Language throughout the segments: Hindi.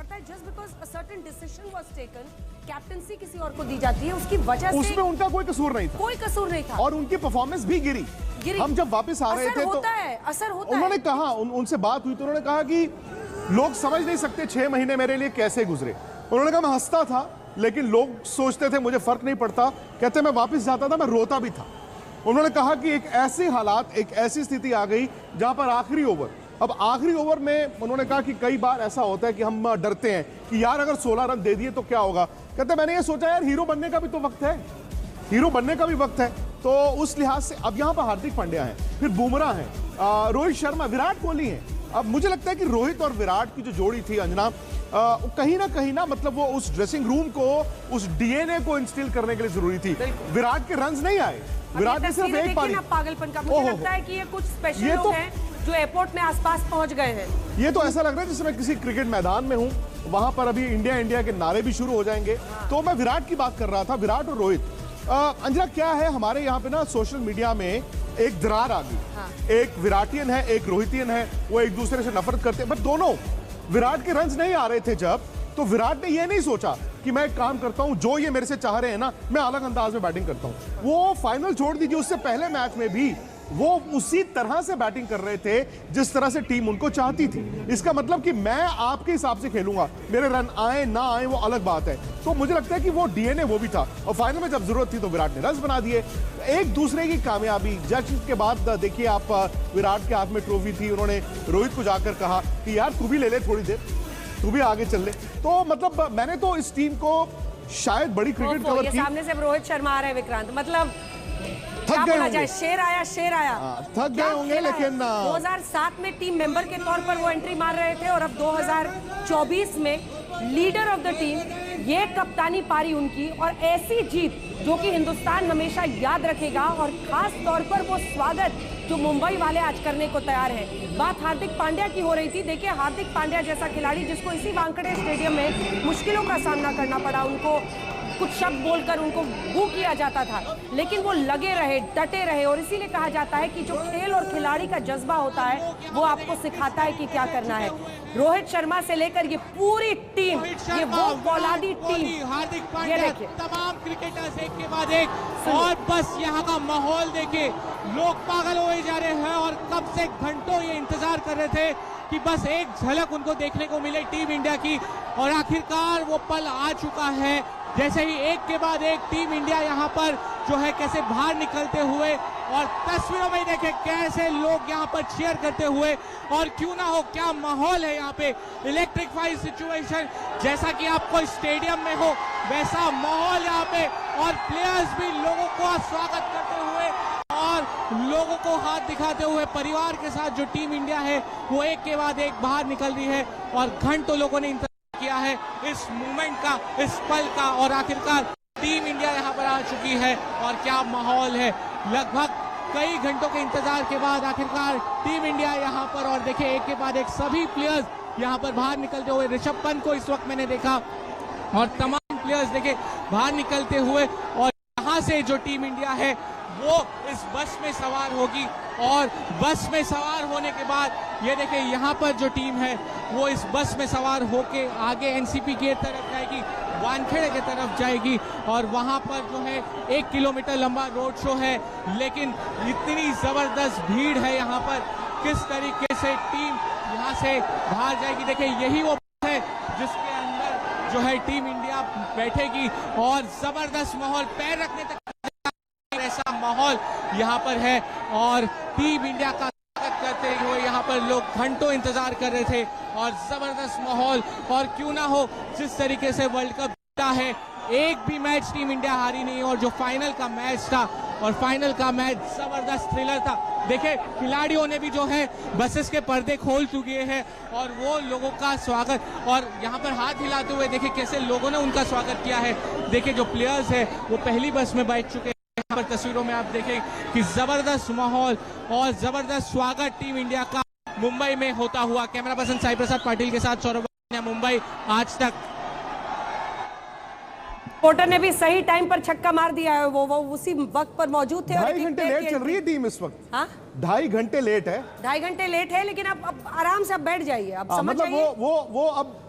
पड़ता है। Just because a certain decision was taken, captaincy किसी और को दी जाती है, उसकी वजह से उसमें उनका कोई कसूर नहीं था, कोई कसूर नहीं था और उनकी परफॉर्मेंस भी गिरी। हम जब वापस आ रहे थे तो असर होता है। उन्होंने कहा, उनसे बात हुई तो उन्होंने कहा कि लोग समझ नहीं सकते 6 महीने मेरे लिए कैसे गुजरे। उन्होंने कहा मैं हंसता था लेकिन लोग सोचते थे मुझे फर्क नहीं पड़ता, कहते मैं वापस जाता था मैं रोता भी था। उन्होंने कहा कि एक ऐसी हालात, एक ऐसी स्थिति आ गई जहां पर आखिरी ओवर, अब आखिरी ओवर में उन्होंने कहा कि कई बार ऐसा होता है कि हम डरते हैं कि यार अगर 16 रन दे दिए तो क्या होगा। कहते मैंने ये सोचा यार हीरो बनने का भी तो वक्त है, हीरो बनने का भी वक्त है। तो उस लिहाज से अब यहां पर हार्दिक पांड्या हैं, फिर बुमराह हैं, रोहित शर्मा, विराट कोहली हैं। अब मुझे लगता है कि रोहित और विराट की जो जोड़ी थी अंजना, कहीं ना मतलब वो उस ड्रेसिंग रूम को, उस डीएनए को इंस्टिल करने के लिए जरूरी थी। विराट के रन्स नहीं आए, विराट ने सिर्फ एक पारी। पागलपन का मुझे लगता है कि ये कुछ स्पेशल लोग हैं जो एयरपोर्ट में आसपास पहुंच गए हैं। ये तो ऐसा लग रहा है जैसे मैं किसी क्रिकेट मैदान में हूं, वहां पर अभी इंडिया इंडिया के नारे भी शुरू हो जाएंगे। तो मैं विराट की बात कर रहा था, विराट और रोहित। अंजना क्या है, हमारे यहाँ पे ना सोशल मीडिया में एक दरार आ गई। एक विराटियन है, एक रोहितियन है, वो एक दूसरे से नफरत करते हैं। बट दोनों, विराट के रन्स नहीं आ रहे थे जब, तो विराट ने ये नहीं सोचा कि मैं एक काम करता हूं, जो ये मेरे से चाह रहे हैं ना, मैं अलग अंदाज में बैटिंग करता हूं। वो फाइनल छोड़ दीजिए, उससे पहले मैच में भी वो उसी तरह से बैटिंग कर रहे थे जिस तरह से टीम उनको चाहती थी। इसका मतलब कि मैं आपके हिसाब से खेलूंगा, मेरे रन आए ना आए वो अलग बात है। तो मुझे लगता है कि वो डीएनए वो भी था, और फाइनल में जब जरूरत थी तो विराट ने रन बना दिए। एक दूसरे की कामयाबी, जज के बाद देखिए आप, विराट के हाथ में ट्रॉफी थी, उन्होंने रोहित को जाकर कहा कि यार तू भी ले ले थोड़ी देर, तू भी आगे चल ले। तो मतलब मैंने तो इस टीम को शायद बड़ी क्रिकेट कवर की। सामने से रोहित शर्मा आ रहे हैं, विक्रांत, मतलब थक गए होंगे, शेर आया। थक गए होंगे, लेकिन 2007 में टीम मेंबर के तौर पर वो एंट्री मार रहे थे, और अब 2024 में लीडर ऑफ द टीम, ये कप्तानी पारी उनकी, और ऐसी जीत जो कि हिंदुस्तान हमेशा याद रखेगा। और खास तौर पर वो स्वागत जो मुंबई वाले आज करने को तैयार हैं। बात हार्दिक पांड्या की हो रही थी। देखिए हार्दिक पांड्या जैसा खिलाड़ी जिसको इसी वानखेड़े स्टेडियम में मुश्किलों का सामना करना पड़ा, उनको कुछ शब्द बोलकर उनको बू किया जाता था, लेकिन वो लगे रहे, डटे रहे। और इसीलिए कहा जाता है कि जो खेल और खिलाड़ी का जज्बा होता है वो आपको सिखाता है कि क्या करना है। रोहित शर्मा से लेकर ये पूरी टीम, ये वो फौलादी टीम, हार्दिक पांड्या, तमाम क्रिकेटर्स एक के बाद एक, और बस यहाँ का माहौल देखिए, लोग पागल हुए जा रहे हैं। और कब से घंटों ये इंतजार कर रहे थे कि बस एक झलक उनको देखने को मिले टीम इंडिया की, और आखिरकार वो पल आ चुका है। जैसे ही एक के बाद एक टीम इंडिया यहाँ पर जो है कैसे बाहर निकलते हुए, और तस्वीरों में देखें कैसे लोग यहाँ पर चीयर करते हुए, और क्यों ना हो, क्या माहौल है यहाँ पे, इलेक्ट्रिफाइड सिचुएशन, जैसा कि आपको स्टेडियम में हो वैसा माहौल यहाँ पे, और प्लेयर्स भी लोगों का स्वागत करते हुए और लोगों को हाथ दिखाते हुए परिवार के साथ जो टीम इंडिया है वो एक के बाद एक बाहर निकल रही है। और घंटों लोगों ने किया है इस मूवमेंट का, इस पल का, और आखिरकार टीम इंडिया यहां पर आ चुकी है। और क्या माहौल है, लगभग कई घंटों के इंतजार के बाद आखिरकार टीम इंडिया यहां पर, और देखिए एक के बाद एक सभी प्लेयर्स यहां पर बाहर निकलते हुए। ऋषभ पंत को इस वक्त मैंने देखा, और तमाम प्लेयर्स देखे बाहर निकलते हुए, और यहां से जो टीम इंडिया है वो इस बस में सवार होगी, और बस में सवार होने के बाद ये देखिए यहाँ पर जो टीम है वो इस बस में सवार होके आगे एनसीपी की तरफ जाएगी, वानखेड़े की तरफ जाएगी, और वहाँ पर जो है 1 किलोमीटर लंबा रोड शो है। लेकिन इतनी जबरदस्त भीड़ है यहाँ पर, किस तरीके से टीम यहाँ से बाहर जाएगी। देखिए यही वो बस है जिसके अंदर जो है टीम इंडिया बैठेगी, और जबरदस्त माहौल, पैर रखने तक ऐसा माहौल यहाँ पर है। और टीम इंडिया का स्वागत करते हुए यहाँ पर लोग घंटों इंतजार कर रहे थे, और जबरदस्त माहौल, और क्यों ना हो, जिस तरीके से वर्ल्ड कप जीता है, एक भी मैच टीम इंडिया हारी नहीं, और जो फाइनल का मैच था, और फाइनल का मैच जबरदस्त थ्रिलर था। देखिए खिलाड़ियों ने भी जो है बसेस के पर्दे खोल चुके हैं, और वो लोगों का स्वागत, और यहाँ पर हाथ हिलाते हुए देखिए कैसे लोगों ने उनका स्वागत किया है। देखिए जो प्लेयर्स है वो पहली बस में बैठ चुके हैं। यहाँ पर तस्वीरों में आप देखें कि जबरदस्त माहौल और जबरदस्त स्वागत टीम इंडिया का मुंबई में होता हुआ। कैमरा पर्सन साई प्रसाद पाटिल के साथ सौरभ, मुंबई आज तक। पोर्टर ने भी सही टाइम पर छक्का मार दिया है, वो उसी वक्त पर मौजूद थे। 2.5 घंटे लेट चल रही है टीम इस वक्त। हाँ 2.5 घंटे लेट है, 2.5 घंटे लेट है, लेकिन अब आराम से अब बैठ जाइए, अब समझ मतलब जाइए। वो अब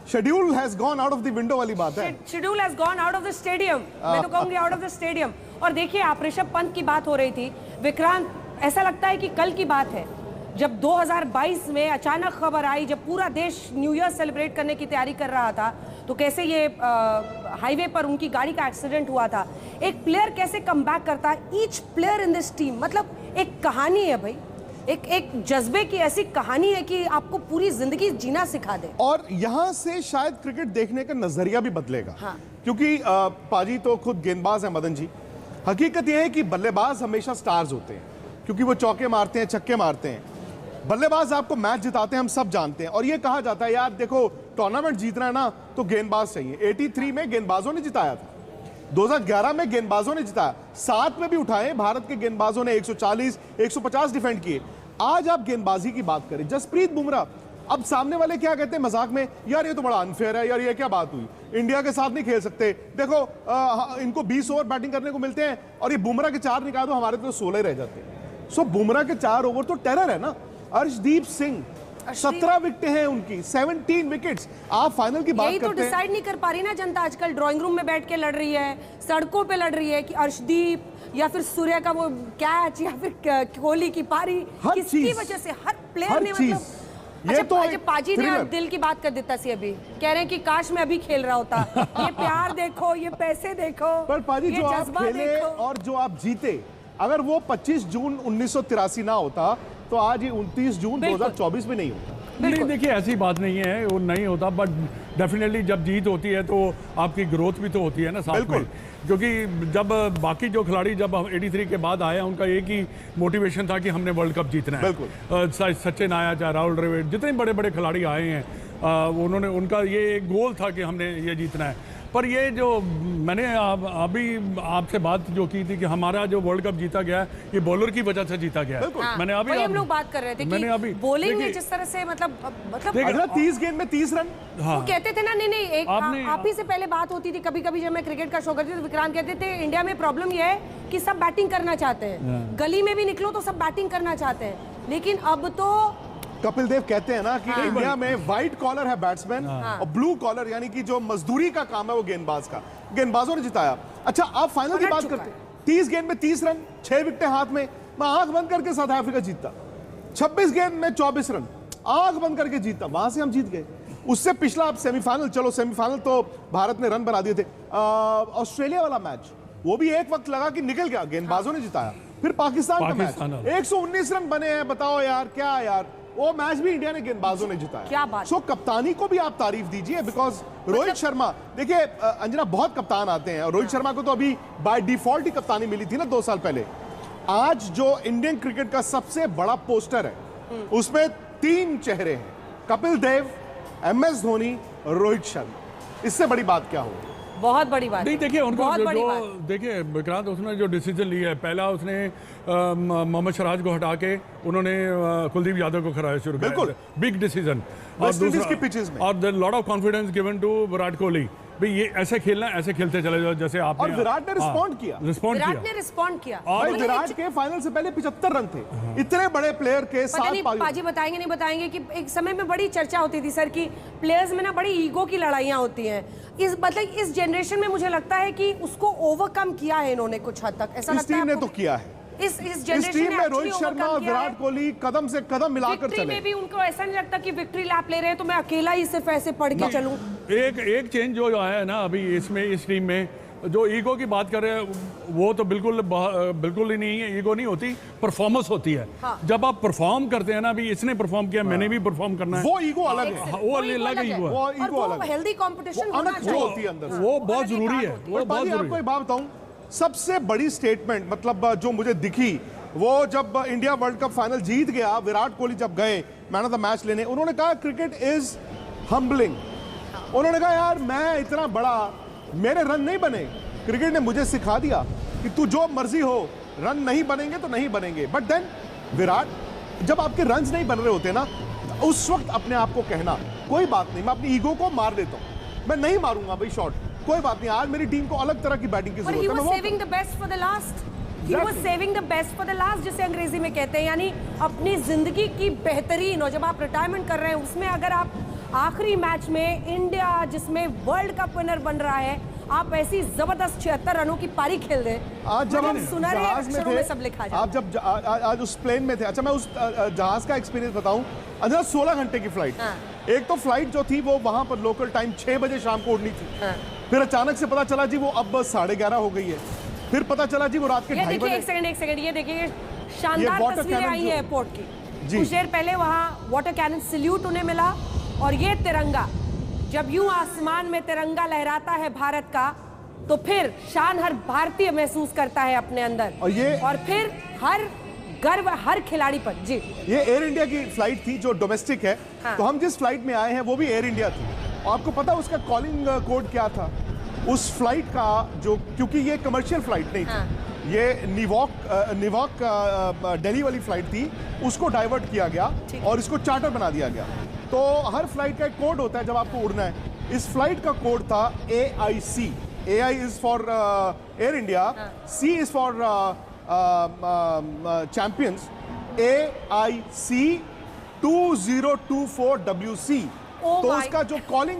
schedule has gone out of the window वाली बात है। Schedule has gone out of the stadium, मैं तो कहूंगी आउट ऑफ द स्टेडियम। और देखिए, आप ऋषभ पंत की बात हो रही थी, विक्रांत, ऐसा लगता है कि कल की बात है जब 2022 में अचानक खबर आई, जब पूरा देश न्यू ईयर सेलिब्रेट करने की तैयारी कर रहा था, तो कैसे ये हाईवे पर उनकी गाड़ी का एक्सीडेंट हुआ था। एक प्लेयर कैसे कम बैक करता है, each player in this team, मतलब एक कहानी है भाई, एक जज्बे की ऐसी कहानी है कि आपको पूरी जिंदगी जीना सिखा दे। और यहां से शायद क्रिकेट देखने का नजरिया भी बदलेगा। हाँ। क्योंकि पाजी तो खुद गेंदबाज है मदन जी। हकीकत यह है कि बल्लेबाज हमेशा स्टार्स होते हैं, क्योंकि वो चौके मारते हैं, छक्के मारते हैं। बल्लेबाज आपको मैच जिताते हैं, हम सब जानते हैं। और ये कहा जाता है, यार देखो, टूर्नामेंट जीतना है ना तो गेंदबाज चाहिए। 83 में गेंदबाजों ने जिताया था, 2011 में गेंदबाजों ने जिताया, 7 में भी उठाए भारत के गेंदबाजों ने, 140 150 डिफेंड किए। आज आप गेंदबाजी की बात करें, जसप्रीत बुमराह, अब सामने वाले क्या कहते हैं मजाक में, यार ये तो बड़ा अनफेयर है, यार ये क्या बात हुई, इंडिया के साथ नहीं खेल सकते, देखो इनको 20 ओवर बैटिंग करने को मिलते हैं और ये बुमराह के 4 निकाल दो, हमारे तो 16 रह जाते हैं। सो बुमराह के 4 ओवर तो टेरर है ना। अर्शदीप सिंह 17 विकेटें हैं उनकी, 17 विकेट्स। आप फाइनल की बात यही तो करते हैं। डिसाइड नहीं कर पा रही ना जनता, आजकल ड्राइंग रूम में बैठ के लड़ रही है, सड़कों पे लड़ रही है कि अर्शदीप या फिर सूर्य का वो कैच या फिर कोहली की पारी, किसकी वजह से हर प्लेयर ने, मतलब ये तो पाजी ने आप दिल की बात कर देता सी, अभी कह रहे हैं कि काश मैं अभी खेल रहा होता। ये प्यार देखो, ये पैसे देखो, पर पाजी जो आप जज्बा खेले देखो। और जो आप जीते, अगर वो 25 जून 1983 ना होता तो आज ये 29 जून 2024 में नहीं होता। नहीं, देखिए ऐसी बात नहीं है, वो नहीं होता, बट डेफिनेटली जब जीत होती है तो आपकी ग्रोथ भी तो होती है ना साथ में। क्योंकि जब बाकी जो खिलाड़ी जब 83 के बाद आए, उनका एक ही मोटिवेशन था कि हमने वर्ल्ड कप जीतना है। सचिन आया, चाहे राहुल द्रविड़, जितने बड़े बड़े खिलाड़ी आए हैं, उन्होंने, उनका ये एक गोल था कि हमने ये जीतना है। पर ये जो मैंने अभी आपसे बात जो की थी कि हमारा जो वर्ल्ड कप जीता गया, ये बॉलर की वजह से जीता गया। हाँ, मैंने अभी हम लोग बात कर रहे थे कि बॉलिंग में जिस तरह से मतलब 30 गेंद में 30 रन। हाँ, वो कहते थे ना, नहीं एक आप ही से पहले बात होती थी, कभी कभी जब मैं क्रिकेट का शो करती थी तो विक्रांत कहते थे इंडिया में प्रॉब्लम ये है कि सब बैटिंग करना चाहते हैं, गली में भी निकलो तो सब बैटिंग करना चाहते हैं। लेकिन अब तो कपिल देव कहते हैं ना कि इंडिया में व्हाइट कॉलर है बैट्समैन और ब्लू कॉलर, यानी कि जो मजदूरी का काम है वो गेंदबाज का। गेंदबाजों ने जिताया। अच्छा, आप फाइनल की बात करते हैं, 30 गेंद में 30 रन, 6 विकेटें हाथ में, मैं आंख बंद करके साउथ अफ्रीका जीतता। 26 गेंद में 24 रन, आंख बंद करके जीतता, वहां से हम जीत गए। उससे पिछला आप सेमीफाइनल, चलो सेमीफाइनल तो भारत ने रन बना दिए थे। ऑस्ट्रेलिया वाला मैच, वो भी एक वक्त लगा कि निकल गया, गेंदबाजों ने जिताया। फिर पाकिस्तान का मैच, 119 रन बने हैं, बताओ यार क्या यार, वो मैच भी इंडिया ने गेंदबाजों ने जिताया। क्या बात। सो कप्तानी को भी आप तारीफ दीजिए, बिकॉज रोहित शर्मा, देखिए अंजना, बहुत कप्तान आते हैं और रोहित शर्मा को तो अभी बाय डिफॉल्ट ही कप्तानी मिली थी ना 2 साल पहले। आज जो इंडियन क्रिकेट का सबसे बड़ा पोस्टर है, उसमें 3 चेहरे हैं, कपिल देव, MS धोनी, रोहित शर्मा। इससे बड़ी बात क्या हो? बहुत बड़ी बात नहीं, देखिए उनको जो देखिए विक्रांत, उसने जो डिसीजन लिया है, पहला उसने मोहम्मद सिराज को हटा के उन्होंने कुलदीप यादव को खिलाया शुरू किया। बिल्कुल बिग डिसीजन। और lot of confidence given to Virat Kohli, भाई ये ऐसे खेलना, ऐसे खेलते चले जाओ जैसे आपने। और विराट ने रिस्पॉन्ड किया, रिस्पॉन्ड किया। और विराट के फाइनल से पहले 75 रन थे, इतने बड़े प्लेयर के साथ। पाजी बताएंगे नहीं बताएंगे कि एक समय में बड़ी चर्चा होती थी सर की प्लेयर्स में ना बड़ी ईगो की लड़ाइयां होती हैं। इस जनरेशन में मुझे लगता है कि उसको ओवरकम किया है इन्होंने कुछ हद तक, ऐसा लगता है। टीम ने तो किया है, इस जनरेशन में रोहित शर्मा और विराट कोहली कदम से कदम मिलाकर चले। में भी उनको ऐसा नहीं लगता कि विक्ट्री लैप ले रहे हैं तो मैं अकेला ही सिर्फ ऐसे पढ़ के चलूं। एक चेंज जो आया है ना अभी इसमें, इस टीम में जो ईगो की बात कर रहे हैं, वो तो बिल्कुल ही नहीं है। ईगो नहीं होती, परफॉर्मेंस होती है। हाँ। जब आप परफॉर्म करते हैं ना, अभी इसने परफॉर्म किया, मैंने भी परफॉर्म करना है, वो ईगो अलग है। वो अलग ईगो है, वो हेल्दी कंपटीशन होना चाहिए, वो बहुत जरूरी है। वो बहुत जरूरी। आपको एक बात बताऊं, सबसे बड़ी स्टेटमेंट मतलब जो मुझे दिखी, वो जब इंडिया वर्ल्ड कप फाइनल जीत गया, विराट कोहली जब गए मैन ऑफ द मैच लेने, उन्होंने कहा क्रिकेट इज हम्बलिंग। उन्होंने कहा यार मैं इतना बड़ा, मेरे रन नहीं बने, क्रिकेट ने मुझे सिखा दिया कि तू जो मर्जी हो, रन नहीं बनेंगे तो नहीं बनेंगे। बट देन विराट, जब आपके रन्स नहीं बन रहे होते ना, उस वक्त अपने आप को कहना कोई बात नहीं, मैं अपनी ईगो को मार देता हूं, मैं नहीं मारूंगा भाई शॉट, कोई बात नहीं, आज मेरी टीम को अलग तरह की बैटिंग की जरूरत है। He was saving the best for the last. He was saving the best for the last, जिसे अंग्रेजी में कहते हैं, यानी अपनी जिंदगी की बेहतरीन, और जब आप रिटायरमेंट कर रहे हैं उसमें अगर आप आखिरी मैच में इंडिया जिसमें वर्ल्ड कप विनर बन रहा है, आप ऐसी जबरदस्त 76 रनों की पारी खेल रहे। आज जब हम सुनहरे जहाज में अक्षरों थे, सब लिखा आप जब आज उस प्लेन में थे, अच्छा मैं उस जहाज का एक्सपीरियंस बताऊं। अंजना 16 घंटे की फ्लाइट, एक तो फ्लाइट जो थी वो वहां पर लोकल टाइम 6 बजे शाम को उड़नी थी। फिर अचानक से पता चला जी वो अब 11:30 हो गई है। फिर पता चला जी वो रात के 2:30 बजे। एक सेकंड, ये देखिए शानदार तस्वीरें आई है एयरपोर्ट की। कुछ देर पहले वहां वाटर कैनन सल्यूट उन्हें मिला, और ये तिरंगा जब यूं आसमान में तिरंगा लहराता है भारत का, तो फिर शान हर भारतीय महसूस करता है अपने अंदर, और फिर हर गर्व हर खिलाड़ी पर। जी, ये एयर इंडिया की फ्लाइट थी जो डोमेस्टिक है। तो हम जिस फ्लाइट में आए हैं वो भी एयर इंडिया थी। और आपको पता उसका कॉलिंग कोड क्या था उस फ्लाइट का, जो क्योंकि ये कमर्शियल फ्लाइट नहीं थी, ये निवॉक दिल्ली वाली फ्लाइट थी, उसको डाइवर्ट किया गया और इसको चार्टर बना दिया गया। तो हर फ्लाइट का एक कोड होता है जब आपको उड़ना है। इस फ्लाइट का कोड था AIC। AI is for air India, C is for champions, AIC 2024WC। तो उसका जो कॉलिंग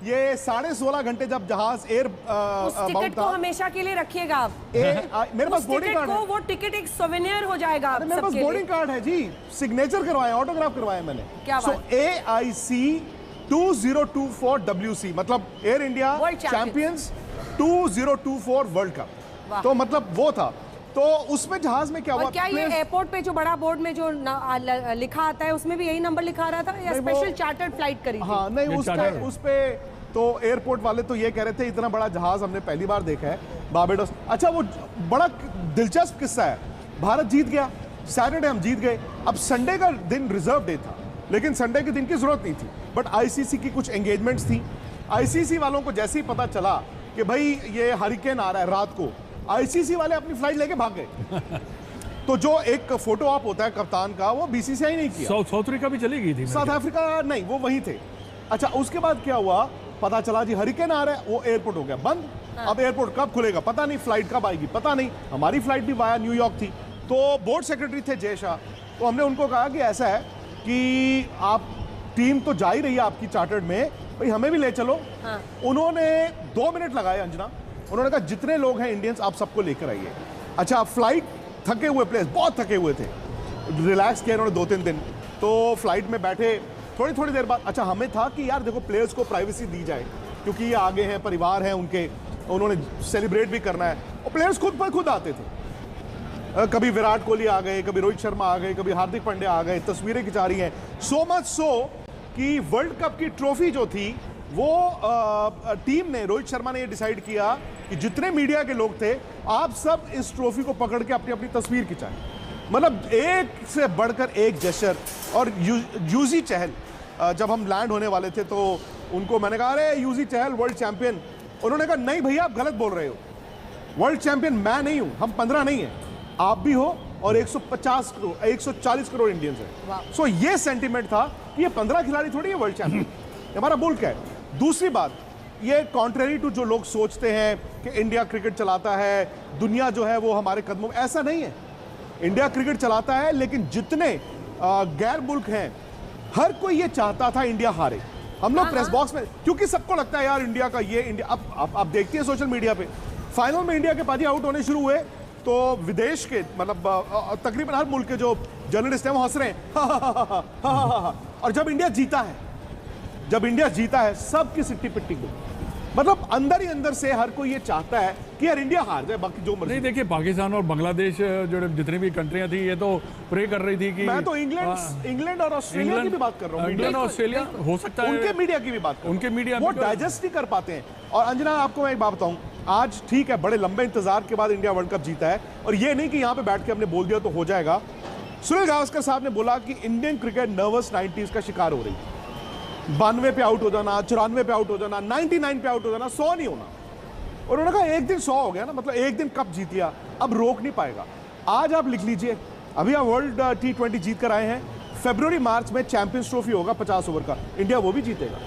ये 16.5 घंटे जब जहाज एयर टिकट को हमेशा के लिए रखिएगा आप। मेरे पास बोर्डिंग कार्ड है। वो टिकट एक सोवेनियर हो जाएगा आप मेरे पास बोर्डिंग कार्ड है जी, सिग्नेचर करवाए, ऑटोग्राफ करवाए मैंने। क्या बात? AIC 2024WC मतलब air India champions 2024 world cup. तो मतलब वो था। तो उसमें जहाज में क्या हुआ? क्या ये एयरपोर्ट पे जो बड़ा बोर्ड में जो लिखा आता है उसमें भी यही नंबर लिखा रहा था, या स्पेशल चार्टर्ड फ्लाइट करी थी? हाँ नहीं, उस पे तो एयरपोर्ट वाले तो ये कह रहे थे इतना बड़ा जहाज हमने पहली बार देखा है बारबाडोस। अच्छा, वो बड़ा दिलचस्प किस्सा है। भारत जीत गया, सैटरडे हम जीत गए। अब संडे का दिन रिजर्व डे था, लेकिन संडे के दिन की जरूरत नहीं थी, बट ICC की कुछ एंगेजमेंट्स थी। ICC वालों को जैसे ही पता चला कि भाई ये हरिकेन आ रहा है रात को, ICC वाले अपनी फ्लाइट लेके भाग गए। तो जो एक फोटो ऑप होता है कप्तान का, वो BCCI नहीं किया। साउथ अफ्रीका भी चली गई थी। साउथ अफ्रीका नहीं, वो वहीं थे। अच्छा, उसके बाद क्या हुआ? पता चला जी हरिकेन आ रहा है, वो एयरपोर्ट हो गया बंद। अब एयरपोर्ट कब खुलेगा पता नहीं, फ्लाइट कब आएगी पता नहीं। हमारी फ्लाइट भी वाया न्यूयॉर्क थी। तो बोर्ड सेक्रेटरी थे जय शाह, तो हमने उनको कहा कि ऐसा है कि आप टीम तो जा ही रही है आपकी चार्टर्ड में, भाई हमें भी ले चलो। उन्होंने 2 मिनट लगाए अंजना। उन्होंने कहा जितने लोग हैं इंडियंस आप सबको लेकर आइए। अच्छा, फ्लाइट थके हुए प्लेयर्स बहुत थके हुए थे, रिलैक्स किया उन्होंने 2-3 दिन। तो फ्लाइट में बैठे थोड़ी देर बाद, अच्छा हमें था कि यार देखो प्लेयर्स को प्राइवेसी दी जाए, क्योंकि ये आगे हैं, परिवार है उनके, उन्होंने सेलिब्रेट भी करना है। और प्लेयर्स खुद पर खुद आते थे। कभी विराट कोहली आ गए, कभी रोहित शर्मा आ गए, कभी हार्दिक पांड्या आ गए, तस्वीरें खिंचा रही हैं। सो मच सो कि वर्ल्ड कप की ट्रॉफी जो थी वो टीम ने, रोहित शर्मा ने ये डिसाइड किया कि जितने मीडिया के लोग थे आप सब इस ट्रॉफी को पकड़ के अपनी अपनी तस्वीर खिंचाएं। मतलब एक से बढ़कर एक जेस्चर। और यूजी चहल, जब हम लैंड होने वाले थे तो उनको मैंने कहा अरे यूजी चहल वर्ल्ड चैंपियन। उन्होंने कहा नहीं भैया आप गलत बोल रहे हो, वर्ल्ड चैंपियन मैं नहीं हूं, हम 15 नहीं है, आप भी हो और 150 करोड़ 140 करोड़ इंडियंस है। सो ये सेंटीमेंट था कि ये 15 खिलाड़ी थोड़ी है वर्ल्ड चैंपियन, हमारा मुल्क है। दूसरी बात, ये कॉन्ट्रेरी टू जो लोग सोचते हैं कि इंडिया क्रिकेट चलाता है, दुनिया जो है वो हमारे कदमों में, ऐसा नहीं है। इंडिया क्रिकेट चलाता है, लेकिन जितने गैर मुल्क हैं हर कोई ये चाहता था इंडिया हारे। हम लोग प्रेस बॉक्स में, क्योंकि सबको लगता है यार इंडिया का ये इंडिया, अब आप देखती है सोशल मीडिया पे फाइनल में इंडिया के पाजी आउट होने शुरू हुए तो विदेश के मतलब तकरीबन हर मुल्क के जो जर्नलिस्ट हैं वो हंस रहे हैं। और जब इंडिया जीता है सबकी सिट्टी पिट्टी को, मतलब अंदर ही अंदर से हर कोई ये चाहता है कि यार इंडिया हार जाए, बाकी जो मर्जी। नहीं देखिए, पाकिस्तान और बांग्लादेश जो जितनी भी कंट्रियां थी ये तो प्रे कर रही थी कि मैं तो इंग्लैंड और ऑस्ट्रेलिया की भी बात कर रहा हूँ। इंग्लैंड और ऑस्ट्रेलिया हो सकता है उनके मीडिया की भी बात कर, उनके मीडिया वो डाइजेस्ट नहीं कर पाते हैं। और अंजना आपको मैं एक बात बताऊं, आज ठीक है बड़े लंबे इंतजार के बाद इंडिया वर्ल्ड कप जीता है, और ये नहीं कि यहाँ पे बैठ के हमने बोल दिया तो हो जाएगा। सुनील गावस्कर साहब ने बोला कि इंडियन क्रिकेट नर्वस 90s का शिकार हो रही है। 92 पे आउट हो जाना, 94 पे आउट हो जाना, 99 पे आउट हो जाना, 100 नहीं होना। और उन्होंने कहा एक दिन 100 हो गया ना, मतलब एक दिन कप जीत लिया, अब रोक नहीं पाएगा। आज आप लिख लीजिए, अभी आप वर्ल्ड T20 जीत कर आए हैं, फरवरी मार्च में चैंपियंस ट्रॉफी होगा 50 ओवर का, इंडिया वो भी जीतेगा।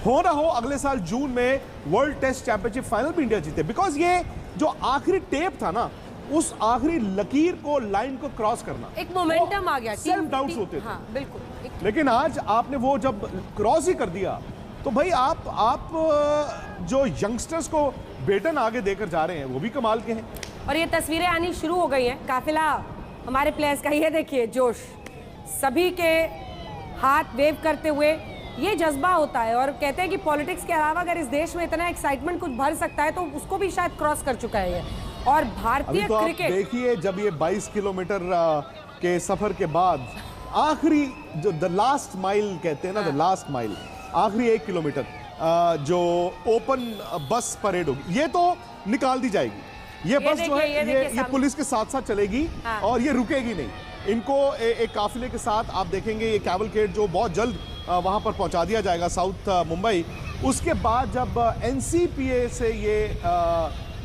हो ना हो अगले साल जून में वर्ल्ड टेस्ट चैंपियनशिप फाइनल भी इंडिया जीते, बिकॉज ये जो आखिरी टेप था ना उस आखिरी लकीर को, लाइन को क्रॉस करना, एक मोमेंटम आ गया, सेल्फ डाउट्स होते थे। हाँ बिल्कुल। लेकिन आज आपने वो जब क्रॉस ही कर दिया तो भाई आप जो यंगस्टर्स को बेटन आगे देकर जा रहे हैं वो भी कमाल के हैं। और ये तस्वीरें आनी शुरू हो गई हैं, काफिला हमारे प्लेयर्स का, ये देखिए जोश, सभी के हाथ वेव करते हुए, ये जज्बा होता है। और कहते हैं कि पॉलिटिक्स के अलावा अगर इस देश में इतना एक्साइटमेंट कुछ भर सकता है तो उसको भी शायद क्रॉस कर चुका है ये। और भारतीय तो क्रिकेट देखिए, जब ये 22 किलोमीटर के सफर के बाद आखिरी जो द लास्ट माइल कहते हैं ना, द लास्ट माइल, आखिरी 1 किलोमीटर जो ओपन बस परेड होगी, ये तो निकाल दी जाएगी। ये बस जो है ये पुलिस के साथ साथ चलेगी और ये रुकेगी नहीं। इनको एक काफिले के साथ आप देखेंगे ये कैवलकेड जो बहुत जल्द वहां पर पहुंचा दिया जाएगा साउथ मुंबई। उसके बाद जब एनसीपीए से ये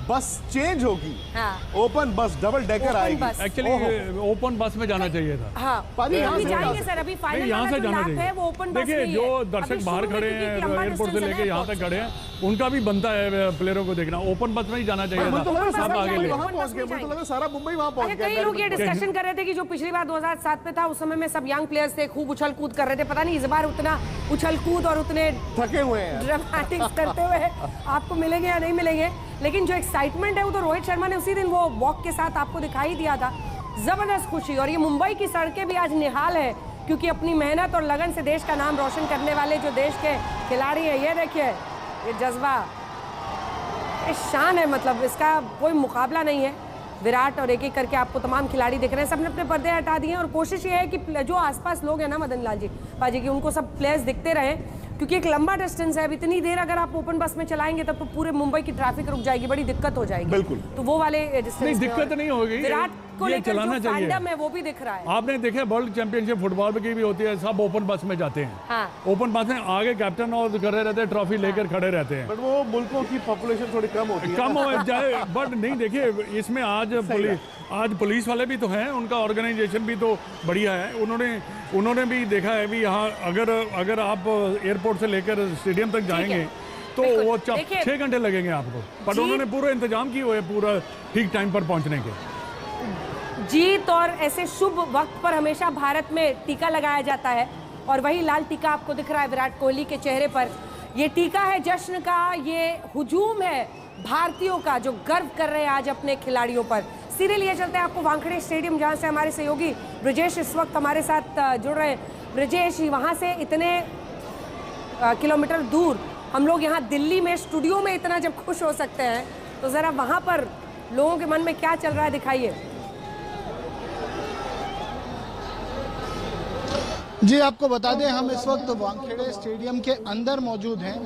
बस चेंज होगी, ओपन बस, डबल डेकर आएगी। एक्चुअली ओपन बस में जाना चाहिए था। हाँ, अभी जाएंगे सर, अभी फाइनल यहाँ से जाना चाहिए। वो ओपन बस देखिए जो दर्शक बाहर खड़े हैं एयरपोर्ट से लेके यहाँ तक खड़े हैं, उनका भी बनता है प्लेयरों को देखना। ओपन बस में ही जाना चाहिए था, सब आगे ले। सारा मुंबई वहां पहुंच गया। कई लोग ये डिस्कशन कर रहे थे कि जो पिछली बार 2007 में था उस समय में सब यंग प्लेयर्स थे, खूब उछल कूद कर रहे थे। पता नहीं इस बार उतना उछल कूद और उतने थके हुए हैं, ड्रामेटिक्स करते हुए आपको मिलेंगे या नहीं मिलेंगे। लेकिन जो एक्साइटमेंट है वो तो रोहित शर्मा ने उसी दिन वो वॉक के साथ आपको दिखाई दिया था। जबरदस्त खुशी। और ये मुंबई की सड़कें भी आज निहाल है, क्योंकि अपनी मेहनत और लगन से देश का नाम रोशन करने वाले जो देश के खिलाड़ी हैं, ये देखिए ये जज्बा, ये शान है, मतलब इसका कोई मुकाबला नहीं है। विराट और एक एक करके आपको तमाम खिलाड़ी दिख रहे हैं, सबने अपने पर्दे हटा दिए। और कोशिश ये है कि जो आसपास लोग हैं ना मदन लाल जी पाजी की, उनको सब प्लेयर्स दिखते रहे, क्योंकि एक लंबा डिस्टेंस है। अब इतनी देर अगर आप ओपन बस में चलाएंगे तब तो पूरे मुंबई की ट्रैफिक रुक जाएगी, बड़ी दिक्कत हो जाएगी। बिल्कुल। तो वो वाले डिस्टेंस नहीं, दिक्कत नहीं होगी। विराट को लेकर चलाना जो चाहिए, फैंडम है वो भी दिख रहा है। आपने देखा वर्ल्ड चैंपियनशिप फुटबॉल की भी होती है, सब ओपन बस में जाते हैं। हाँ। ओपन बस में आगे कैप्टन और खड़े रहते हैं, ट्रॉफी लेकर खड़े रहते हैं। बट वो मुल्कों की पॉपुलेशन थोड़ी कम होती है, कम हो जाए, बट नहीं देखिए इसमें आज पुलिस वाले भी तो हैं, उनका ऑर्गेनाइजेशन भी तो बढ़िया है। उन्होंने भी देखा है भी यहाँ अगर आप एयरपोर्ट से लेकर स्टेडियम तक जाएंगे तो वो 6 घंटे लगेंगे आपको, बट उन्होंने पूरा इंतजाम किए हुए पूरा ठीक टाइम पर पहुंचने के। जीत और ऐसे शुभ वक्त पर हमेशा भारत में टीका लगाया जाता है, और वही लाल टीका आपको दिख रहा है विराट कोहली के चेहरे पर। ये टीका है जश्न का, ये हुजूम है भारतीयों का जो गर्व कर रहे हैं आज अपने खिलाड़ियों पर। सीधे लिए चलते हैं आपको वानखेड़े स्टेडियम, जहां से हमारे सहयोगी ब्रजेश इस वक्त हमारे साथ जुड़ रहे हैं। ब्रजेश, वहां से इतने किलोमीटर दूर हम लोग यहाँ दिल्ली में स्टूडियो में इतना जब खुश हो सकते हैं, तो जरा वहां पर लोगों के मन में क्या चल रहा है दिखाइए। जी आपको बता दें, हम इस वक्त वानखेड़े स्टेडियम के अंदर मौजूद हैं।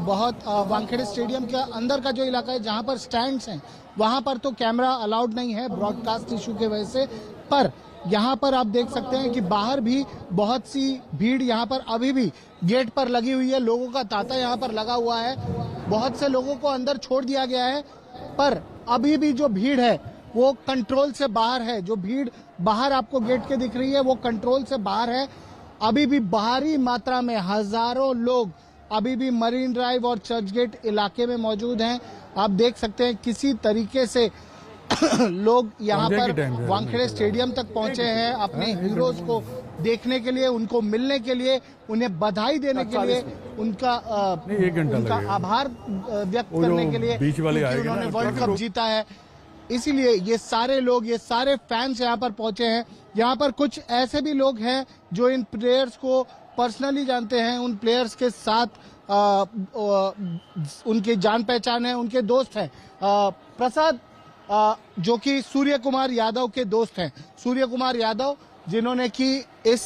बहुत वानखेड़े स्टेडियम के अंदर का जो इलाका है जहां पर स्टैंड्स हैं, वहां पर तो कैमरा अलाउड नहीं है ब्रॉडकास्ट इशू के वजह से, पर यहाँ पर आप देख सकते हैं कि बाहर भी बहुत सी भीड़ यहाँ पर अभी भी गेट पर लगी हुई है। लोगों का तांता यहाँ पर लगा हुआ है, बहुत से लोगों को अंदर छोड़ दिया गया है, पर अभी भी जो भीड़ है वो कंट्रोल से बाहर है। जो भीड़ बाहर आपको गेट के दिख रही है वो कंट्रोल से बाहर है। अभी भी भारी मात्रा में हजारों लोग अभी भी मरीन ड्राइव और चर्च गेट इलाके में मौजूद हैं। आप देख सकते हैं किसी तरीके से लोग यहाँ पर वानखेड़े स्टेडियम तक पहुंचे हैं अपने हीरोज को देखने के लिए, उनको मिलने के लिए, उन्हें बधाई देने के लिए, उनका आभार व्यक्त करने के लिए क्योंकि उन्होंने वर्ल्ड कप जीता है। इसीलिए ये सारे लोग, ये सारे फैंस यहाँ पर पहुंचे हैं। यहाँ पर कुछ ऐसे भी लोग हैं जो इन प्लेयर्स को पर्सनली जानते हैं, उन प्लेयर्स के साथ उनकी जान पहचान है, उनके दोस्त हैं। प्रसाद जो कि सूर्य कुमार यादव के दोस्त हैं, सूर्य कुमार यादव जिन्होंने कि इस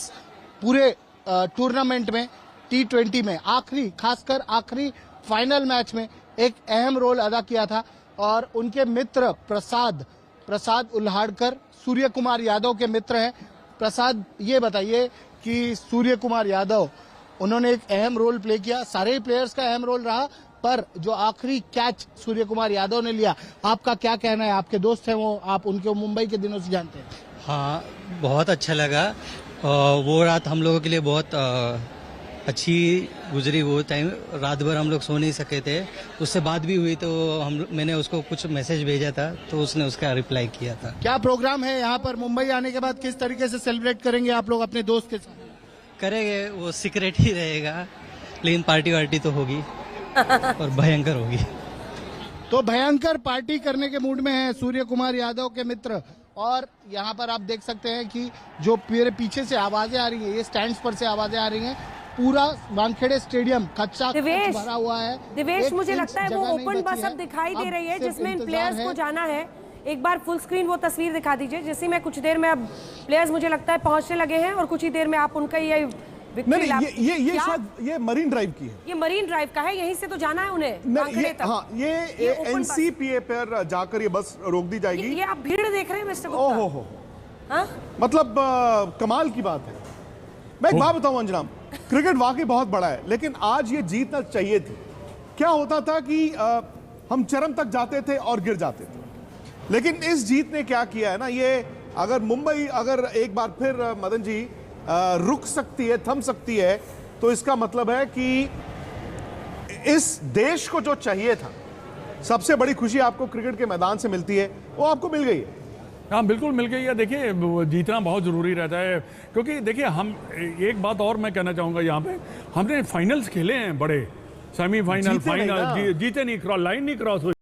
पूरे टूर्नामेंट में T20 में खासकर आखिरी फाइनल मैच में एक अहम रोल अदा किया था, और उनके मित्र प्रसाद उल्हाड़कर सूर्य कुमार यादव के मित्र हैं। प्रसाद, ये बताइए कि सूर्य कुमार यादव उन्होंने एक अहम रोल प्ले किया, सारे प्लेयर्स का अहम रोल रहा, पर जो आखिरी कैच सूर्य कुमार यादव ने लिया, आपका क्या कहना है? आपके दोस्त हैं वो, आप उनके मुंबई के दिनों से जानते हैं। हाँ, बहुत अच्छा लगा। वो रात हम लोगों के लिए बहुत अच्छी गुजरी वो टाइम। रात भर हम लोग सो नहीं सके थे। उससे बात भी हुई तो मैंने उसको कुछ मैसेज भेजा था तो उसने उसका रिप्लाई किया था। क्या प्रोग्राम है यहाँ पर मुंबई आने के बाद, किस तरीके से सेलिब्रेट करेंगे आप लोग अपने दोस्त के साथ? करेंगे, वो सीक्रेट ही रहेगा, लेकिन पार्टी वार्टी तो होगी और भयंकर होगी। तो भयंकर पार्टी करने के मूड में है सूर्य कुमार यादव के मित्र। और यहाँ पर आप देख सकते हैं कि जो मेरे पीछे से आवाजें आ रही हैं, ये स्टैंड्स पर से आवाजें आ रही हैं। पूरा वानखेड़े स्टेडियम कच्चा भरा हुआ है। दिवेश, एक मुझे इंच लगता है वो जगह नहीं ओपन बची बस अब दिखाई दे रही है सिर्फ जिसमें इन इंतजार प्लेयर्स है। को जाना है। एक बार फुल स्क्रीन वो तस्वीर दिखा दीजिए जिसमें मैं कुछ देर में अब प्लेयर्स मुझे लगता है पहुंचने लगे हैं और कुछ ही देर में आप उनका ये विक्ट्री नहीं, लैप। ये क्या? शायद ये मरीन ड्राइव की है। ये मरीन ड्राइव का है, यहीं से तो जाना है उन्हें नहीं, वानखेड़े ये, तक। हाँ, ये open बस। एनसीपीए पर जाकर ये बस रोक दी जाएगी। ये आप भीड़ देख रहे हैं मिस्टर गुप्ता? ओहो हो, हाँ? मतलब कमाल की बात है। मैं एक बात बताऊं अंजनाम, क्रिकेट वाकई बहुत बड़ा है, लेकिन आज ये जीतना चाहिए थी। क्या होता था कि हम चरम तक जाते थे और गिर जाते थे, लेकिन इस जीत ने क्या किया है ना, ये अगर मुंबई अगर एक बार फिर मदन जी रुक सकती है, थम सकती है, तो इसका मतलब है कि इस देश को जो चाहिए था, सबसे बड़ी खुशी आपको क्रिकेट के मैदान से मिलती है, वो आपको मिल गई है। हाँ बिल्कुल मिल गई है। देखिए जीतना बहुत ज़रूरी रहता है, क्योंकि देखिए हम एक बात और मैं कहना चाहूँगा यहाँ पे, हमने फाइनल्स खेले हैं बड़े, सेमीफाइनल, फाइनल, जीते नहीं, लाइन नहीं क्रॉस हुई।